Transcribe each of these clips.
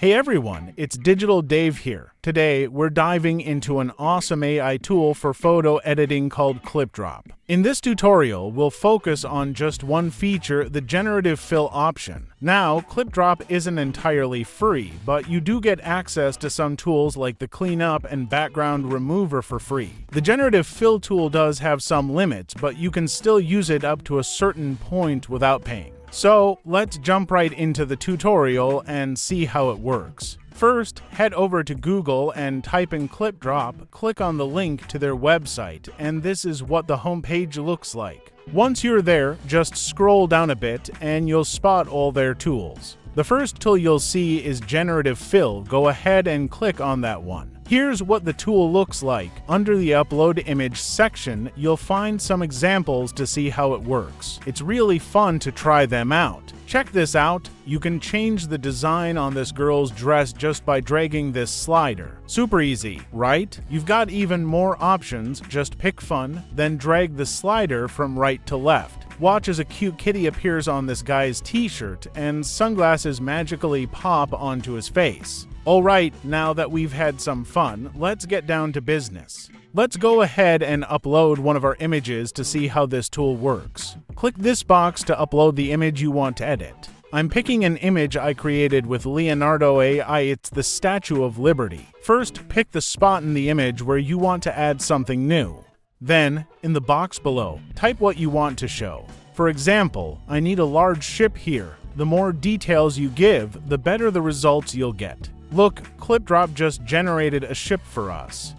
Hey everyone, it's Digital Dave here. Today, we're diving into an awesome AI tool for photo editing called Clipdrop. In this tutorial, we'll focus on just one feature, the generative fill option. Now, Clipdrop isn't entirely free, but you do get access to some tools like the cleanup and background remover for free. The generative fill tool does have some limits, but you can still use it up to a certain point without paying. So let's jump right into the tutorial and see how it works. First, head over to Google and type in Clipdrop, click on the link to their website, and this is what the homepage looks like. Once you're there, just scroll down a bit and you'll spot all their tools. The first tool you'll see is Generative Fill. Go ahead and click on that one. Here's what the tool looks like. Under the Upload Image section, you'll find some examples to see how it works. It's really fun to try them out. Check this out. You can change the design on this girl's dress just by dragging this slider. Super easy, right? You've got even more options. Just pick fun, then drag the slider from right to left. Watch as a cute kitty appears on this guy's t-shirt and sunglasses magically pop onto his face. Alright, now that we've had some fun, let's get down to business. Let's go ahead and upload one of our images to see how this tool works. Click this box to upload the image you want to edit. I'm picking an image I created with Leonardo AI. It's the Statue of Liberty. First, pick the spot in the image where you want to add something new. Then, in the box below, type what you want to show. For example, I need a large ship here. The more details you give, the better the results you'll get. Look, Clipdrop just generated a ship for us.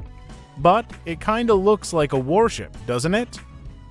But it kinda looks like a warship, doesn't it?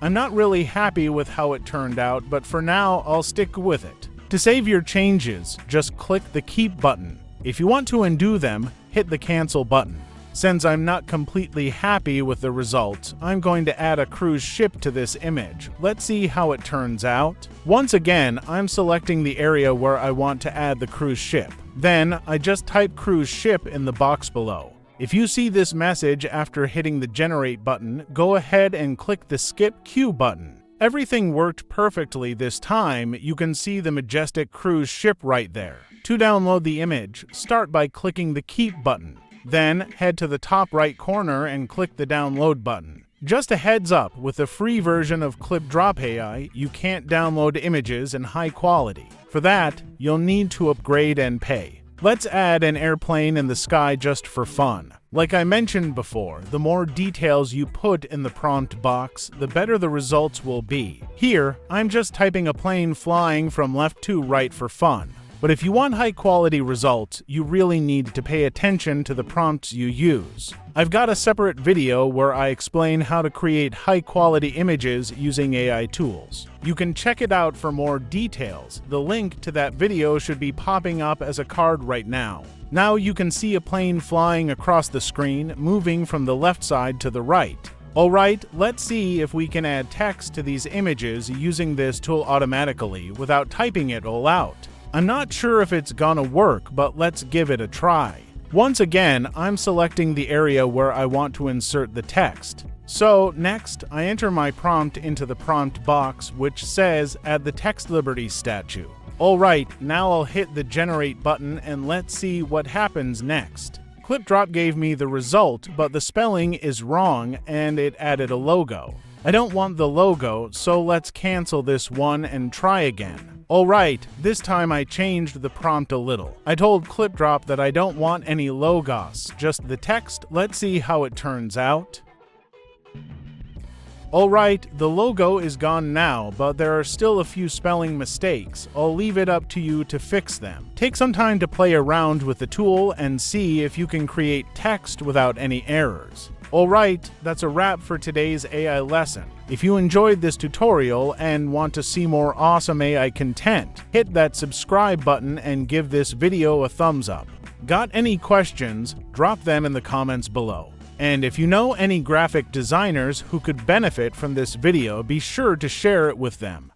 I'm not really happy with how it turned out, but for now, I'll stick with it. To save your changes, just click the Keep button. If you want to undo them, hit the Cancel button. Since I'm not completely happy with the results, I'm going to add a cruise ship to this image. Let's see how it turns out. Once again, I'm selecting the area where I want to add the cruise ship. Then, I just type cruise ship in the box below. If you see this message after hitting the Generate button, go ahead and click the Skip Queue button. Everything worked perfectly this time. You can see the majestic cruise ship right there. To download the image, start by clicking the Keep button. Then, head to the top right corner and click the Download button. Just a heads up, with the free version of Clipdrop AI, you can't download images in high quality. For that, you'll need to upgrade and pay. Let's add an airplane in the sky just for fun. Like I mentioned before, the more details you put in the prompt box, the better the results will be. Here, I'm just typing a plane flying from left to right for fun. But if you want high-quality results, you really need to pay attention to the prompts you use. I've got a separate video where I explain how to create high-quality images using AI tools. You can check it out for more details. The link to that video should be popping up as a card right now. Now you can see a plane flying across the screen, moving from the left side to the right. Alright, let's see if we can add text to these images using this tool automatically without typing it all out. I'm not sure if it's gonna work, but let's give it a try. Once again, I'm selecting the area where I want to insert the text. So next, I enter my prompt into the prompt box, which says Add the Text Liberty statue. Alright, now I'll hit the Generate button and let's see what happens next. Clipdrop gave me the result, but the spelling is wrong and it added a logo. I don't want the logo, so let's cancel this one and try again. Alright, this time I changed the prompt a little. I told Clipdrop that I don't want any logos, just the text. Let's see how it turns out. Alright, the logo is gone now, but there are still a few spelling mistakes. I'll leave it up to you to fix them. Take some time to play around with the tool and see if you can create text without any errors. Alright, that's a wrap for today's AI lesson. If you enjoyed this tutorial and want to see more awesome AI content, hit that subscribe button and give this video a thumbs up. Got any questions? Drop them in the comments below. And if you know any graphic designers who could benefit from this video, be sure to share it with them.